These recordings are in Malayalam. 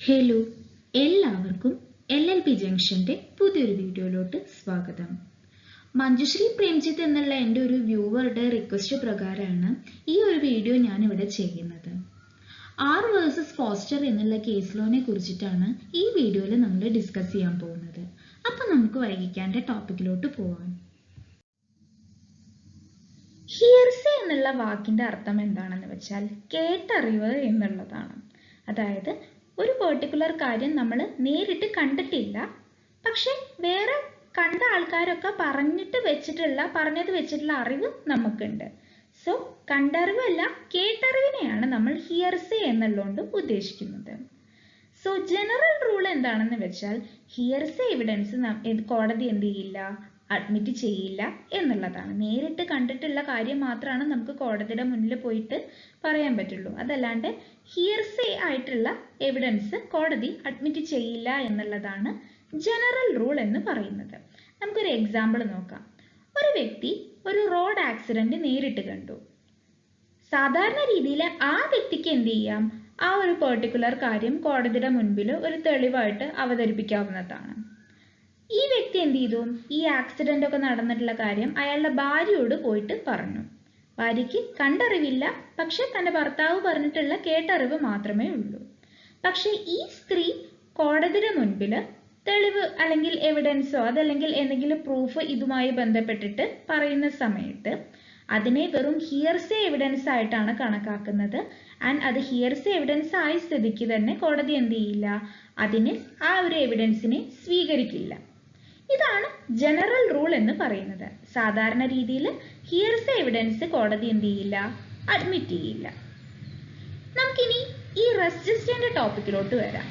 ഹലോ, എല്ലാവർക്കും LLP ജംഗ്ഷന്റെ പുതിയൊരു വീഡിയോയിലോട്ട് സ്വാഗതം. മഞ്ജുശ്രീ പ്രേംജിത്ത് എന്നുള്ള എൻ്റെ ഒരു വ്യൂവറുടെ റിക്വസ്റ്റ് പ്രകാരമാണ് ഈ ഒരു വീഡിയോ ഞാൻ ഇവിടെ ചെയ്യുന്നത്. ആർ വേഴ്സസ് ഫോസ്റ്റർ എന്നുള്ള കേസ് ലോനെ കുറിച്ചിട്ടാണ് ഈ വീഡിയോയിൽ നമ്മൾ ഡിസ്കസ് ചെയ്യാൻ പോകുന്നത്. അപ്പം നമുക്ക് വൈകിക്കാൻ്റെ ടോപ്പിക്കിലോട്ട് പോവാം. ഹിയർസേ എന്നുള്ള വാക്കിന്റെ അർത്ഥം എന്താണെന്ന് വെച്ചാൽ കേട്ടറിവ് എന്നുള്ളതാണ്. അതായത് ഒരു പെർട്ടിക്കുലർ കാര്യം നമ്മൾ നേരിട്ട് കണ്ടിട്ടില്ല, പക്ഷെ വേറെ കണ്ട ആൾക്കാരൊക്കെ പറഞ്ഞത് വെച്ചിട്ടുള്ള അറിവ് നമുക്കുണ്ട്. സോ കണ്ടറിവല്ല, കേട്ടറിവിനെയാണ് നമ്മൾ ഹിയർസേ എന്നുള്ളതുകൊണ്ട് ഉദ്ദേശിക്കുന്നത്. സോ ജനറൽ റൂൾ എന്താണെന്ന് വെച്ചാൽ ഹിയർസേ എവിഡൻസ് കോടതി എന്ത് ചെയ്യില്ല, അഡ്മിറ്റ് ചെയ്യില്ല എന്നുള്ളതാണ്. നേരിട്ട് കണ്ടിട്ടുള്ള കാര്യം മാത്രമാണ് നമുക്ക് കോടതിയുടെ മുന്നിൽ പോയിട്ട് പറയാൻ പറ്റുള്ളൂ. അതല്ലാണ്ട് ഹിയർസേ ആയിട്ടുള്ള എവിഡൻസ് കോടതി അഡ്മിറ്റ് ചെയ്യില്ല എന്നുള്ളതാണ് ജനറൽ റൂൾ എന്ന് പറയുന്നത്. നമുക്കൊരു എക്സാമ്പിൾ നോക്കാം. ഒരു വ്യക്തി ഒരു റോഡ് ആക്സിഡന്റ് നേരിട്ട് കണ്ടു. സാധാരണ രീതിയിൽ ആ വ്യക്തിക്ക് എന്ത് ചെയ്യാം, ആ ഒരു പെർട്ടിക്കുലർ കാര്യം കോടതിയുടെ മുൻപിൽ ഒരു തെളിവായിട്ട് അവതരിപ്പിക്കാവുന്നതാണ്. ഈ വ്യക്തി എന്ത് ചെയ്തു, ഈ ആക്സിഡന്റ് ഒക്കെ നടന്നിട്ടുള്ള കാര്യം അയാളുടെ ഭാര്യയോട് പോയിട്ട് പറഞ്ഞു. ഭാര്യയ്ക്ക് കണ്ടറിവില്ല, പക്ഷെ തന്റെ ഭർത്താവ് പറഞ്ഞിട്ടുള്ള കേട്ടറിവ് മാത്രമേ ഉള്ളൂ. പക്ഷെ ഈ സ്ത്രീ കോടതിയുടെ മുൻപിൽ തെളിവ് അല്ലെങ്കിൽ എവിഡൻസോ അതല്ലെങ്കിൽ എന്തെങ്കിലും പ്രൂഫ് ഇതുമായി ബന്ധപ്പെട്ടിട്ട് പറയുന്ന സമയത്ത് അതിനെ വെറും ഹിയർസേ എവിഡൻസ് ആയിട്ടാണ് കണക്കാക്കുന്നത്. ആൻഡ് അത് ഹിയർസേ എവിഡൻസ് ആയ സ്ഥിതിക്ക് തന്നെ കോടതി എന്ത് ചെയ്യില്ല, അതിന് ആ ഒരു എവിഡൻസിനെ സ്വീകരിക്കില്ല. ഇതാണ് ജനറൽ റൂൾ എന്ന് പറയുന്നത്. സാധാരണ രീതിയിൽ ഹിയർസേ എവിഡൻസ് കോടതി എന്ത് ചെയ്യില്ല, അഡ്മിറ്റ് ചെയ്യില്ല. നമുക്കിനി ഈ റെസ് ജസ്റ്റേന്റെ ടോപ്പിക്കിലോട്ട് വരാം.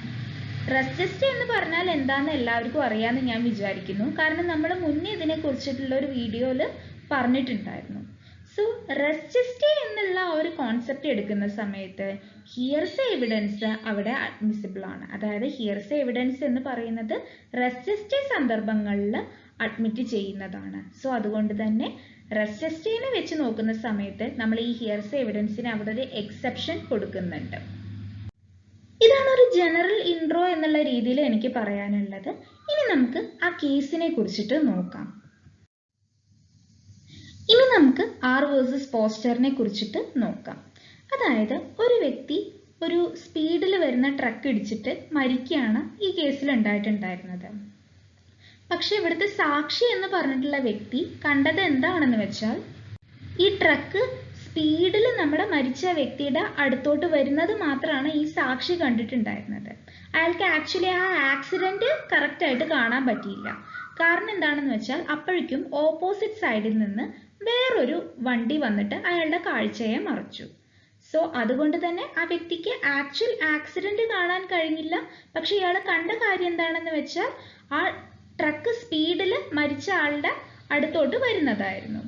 റെസ് ജസ്റ്റേ എന്ന് പറഞ്ഞാൽ എന്താണെന്ന് എല്ലാവർക്കും അറിയാമെന്ന് ഞാൻ വിചാരിക്കുന്നു. കാരണം നമ്മൾ മുന്നേ ഇതിനെ കുറിച്ചിട്ടുള്ള ഒരു വീഡിയോയിൽ പറഞ്ഞിട്ടുണ്ടായിരുന്നു. സോ റെസ് ജസ്റ്റേ എന്നുള്ള ഒരു കോൺസെപ്റ്റ് എടുക്കുന്ന സമയത്ത് ഹിയർസേ എവിഡൻസ് അവിടെ അഡ്മിസിബിൾ ആണ്. അതായത് ഹിയർസേ എവിഡൻസ് എന്ന് പറയുന്നത് റെസ് ജസ്റ്റേ സന്ദർഭങ്ങളിൽ അഡ്മിറ്റ് ചെയ്യുന്നതാണ്. സോ അതുകൊണ്ട് തന്നെ റെസ് ജസ്റ്റേനെ വെച്ച് നോക്കുന്ന സമയത്ത് നമ്മൾ ഈ ഹിയർസേ എവിഡൻസിന് അവിടെ ഒരു എക്സെപ്ഷൻ കൊടുക്കുന്നുണ്ട്. ഇതാണ് ഒരു ജനറൽ ഇൻട്രോ എന്നുള്ള രീതിയിൽ എനിക്ക് പറയാനുള്ളത്. ഇനി നമുക്ക് ആ കേസിനെ കുറിച്ചിട്ട് നോക്കാം. ഇനി നമുക്ക് ആർ വേഴ്സസ് ഫോസ്റ്ററിനെ കുറിച്ചിട്ട് നോക്കാം. അതായത് ഒരു വ്യക്തി ഒരു സ്പീഡിൽ വരുന്ന ട്രക്ക് ഇടിച്ചിട്ട് മരിക്കുകയാണ് ഈ കേസിൽ ഉണ്ടായിട്ടുണ്ടായിരുന്നത്. പക്ഷെ ഇവിടുത്തെ സാക്ഷി എന്ന് പറഞ്ഞിട്ടുള്ള വ്യക്തി കണ്ടത് എന്താണെന്ന് വെച്ചാൽ ഈ ട്രക്ക് സ്പീഡിൽ നമ്മുടെ മരിച്ച വ്യക്തിയുടെ അടുത്തോട്ട് വരുന്നത് മാത്രമാണ് ഈ സാക്ഷി കണ്ടിട്ടുണ്ടായിരുന്നത്. അയാൾക്ക് ആക്ച്വലി ആ ആക്സിഡന്റ് കറക്റ്റ് ആയിട്ട് കാണാൻ പറ്റിയില്ല. കാരണം എന്താണെന്ന് വെച്ചാൽ അപ്പോഴേക്കും ഓപ്പോസിറ്റ് സൈഡിൽ നിന്ന് വേറൊരു വണ്ടി വന്നിട്ട് അയാളുടെ കാഴ്ചയെ മറച്ചു. സോ അതുകൊണ്ട് തന്നെ ആ വ്യക്തിക്ക് ആക്ച്വൽ ആക്സിഡന്റ് കാണാൻ കഴിഞ്ഞില്ല. പക്ഷെ ഇയാൾ കണ്ട കാര്യം എന്താണെന്ന് വെച്ചാൽ ആ ട്രക്ക് സ്പീഡിൽ മരിച്ച ആളുടെ അടുത്തോട്ട് വരുന്നതായിരുന്നു.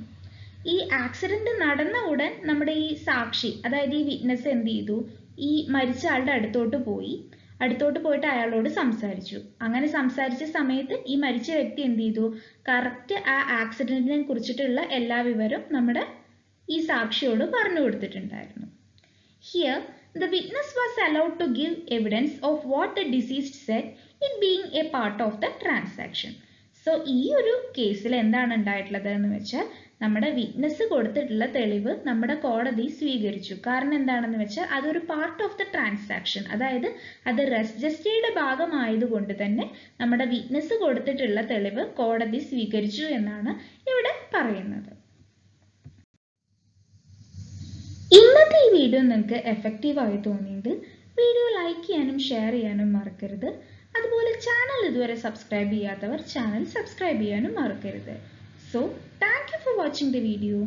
ഈ ആക്സിഡന്റ് നടന്ന ഉടൻ നമ്മുടെ ഈ സാക്ഷി, അതായത് ഈ വിറ്റ്നസ് എന്ത് ചെയ്തു, ഈ മരിച്ച ആളുടെ അടുത്തോട്ട് പോയിട്ട് അയാളോട് സംസാരിച്ചു. അങ്ങനെ സംസാരിച്ച സമയത്ത് ഈ മരിച്ച വ്യക്തി എന്ത് ചെയ്തു, കറക്റ്റ് ആ ആക്സിഡന്റിനെ കുറിച്ചിട്ടുള്ള എല്ലാ വിവരവും നമ്മുടെ ഈ സാക്ഷിയോട് പറഞ്ഞു കൊടുത്തിട്ടുണ്ടായിരുന്നു. Here the witness was allowed to give evidence of what the deceased said, it being a part of the transaction. So ഈ ഒരു കേസിൽ എന്താണ് ഉണ്ടായിട്ടുള്ളത് എന്ന് വെച്ചാൽ നമ്മുടെ വിറ്റ്നസ് കൊടുത്തിട്ടുള്ള തെളിവ് നമ്മുടെ കോടതി സ്വീകരിച്ചു. കാരണം എന്താണെന്ന് വെച്ചാൽ അതൊരു പാർട്ട് ഓഫ് ദ ട്രാൻസാക്ഷൻ, അതായത് അത് റെസ് ജസ്റ്റേയുടെ ഭാഗമായതുകൊണ്ട് തന്നെ നമ്മുടെ വിറ്റ്നസ് കൊടുത്തിട്ടുള്ള തെളിവ് കോടതി സ്വീകരിച്ചു എന്നാണ് ഇവിടെ പറയുന്നത്. ഇന്നത്തെ ഈ വീഡിയോ നിങ്ങൾക്ക് എഫക്റ്റീവായി തോന്നിയെങ്കിൽ വീഡിയോ ലൈക്ക് ചെയ്യാനും ഷെയർ ചെയ്യാനും മറക്കരുത്. അതുപോലെ ചാനൽ ഇതുവരെ സബ്സ്ക്രൈബ് ചെയ്യാത്തവർ ചാനൽ സബ്സ്ക്രൈബ് ചെയ്യാനും മറക്കരുത്. So, thank you for watching the video.